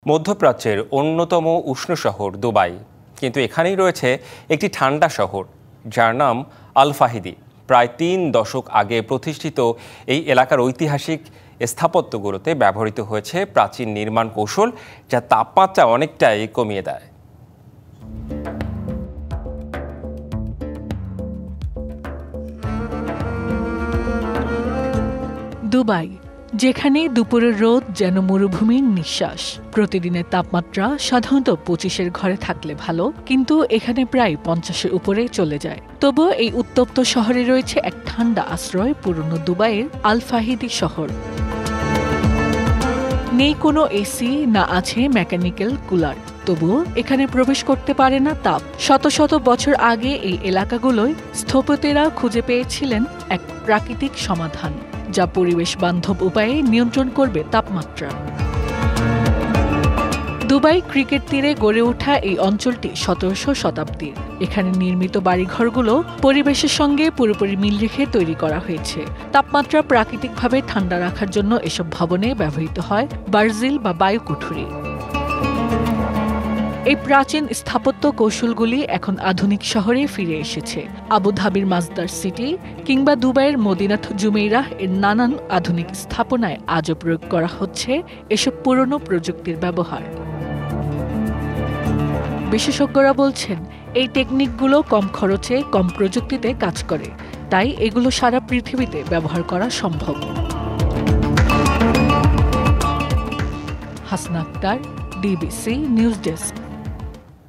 মধ্যপ্রাচ্যের অন্যতম উষ্ণ শহর দুবাই, কিন্তু এখানেই রয়েছে একটি ঠান্ডা শহর যার নাম আল ফাহিদি। প্রায় ৩ দশক আগে প্রতিষ্ঠিত এই এলাকার ঐতিহাসিক স্থাপত্যগুলোতে ব্যবহৃত হয়েছে প্রাচীন নির্মাণ কৌশল, যা তাপমাত্রা অনেকটাই কমিয়ে দেয়। দুবাই, যেখানে দুপুরের রোদ যেন মরুভূমির নিঃশ্বাস। প্রতিদিনের তাপমাত্রা সাধারণত ২৫-এর ঘরে থাকলে ভালো, কিন্তু এখানে প্রায় ৫০-এর উপরে চলে যায়। তবুও এই উত্তপ্ত শহরে রয়েছে এক ঠান্ডা আশ্রয়, পুরনো দুবাইয়ের আল ফাহিদি শহর। নেই কোনো এসি, না আছে মেকানিক্যাল কুলার, তবুও এখানে প্রবেশ করতে পারে না তাপ। শত শত বছর আগে এই এলাকাগুলোয় স্থপতিরা খুঁজে পেয়েছিলেন এক প্রাকৃতিক সমাধান, যা পরিবেশ বান্ধব উপায়ে নিয়ন্ত্রণ করবে তাপমাত্রা। দুবাই ক্রিকেট তীরে গড়ে ওঠা এই অঞ্চলটি ১৭০০ শতাব্দীর। এখানে নির্মিত বাড়িঘরগুলো পরিবেশের সঙ্গে পুরোপুরি মিল রেখে তৈরি করা হয়েছে। তাপমাত্রা প্রাকৃতিকভাবে ঠান্ডা রাখার জন্য এসব ভবনে ব্যবহৃত হয় বার্জিল বা বায়ুকুঠুরি। এই প্রাচীন স্থাপত্য কৌশলগুলি এখন আধুনিক শহরে ফিরে এসেছে। আবুধাবির মাজদার সিটি কিংবা দুবাইয়ের মদিনাত জুমেইরাহ এর নানান আধুনিক স্থাপনায় আজও প্রয়োগ করা হচ্ছে এসব পুরনো প্রযুক্তির ব্যবহার। বিশেষজ্ঞরা বলছেন, এই টেকনিকগুলো কম খরচে, কম প্রযুক্তিতে কাজ করে, তাই এগুলো সারা পৃথিবীতে ব্যবহার করা সম্ভব। Hasna Akter, DBC news desk.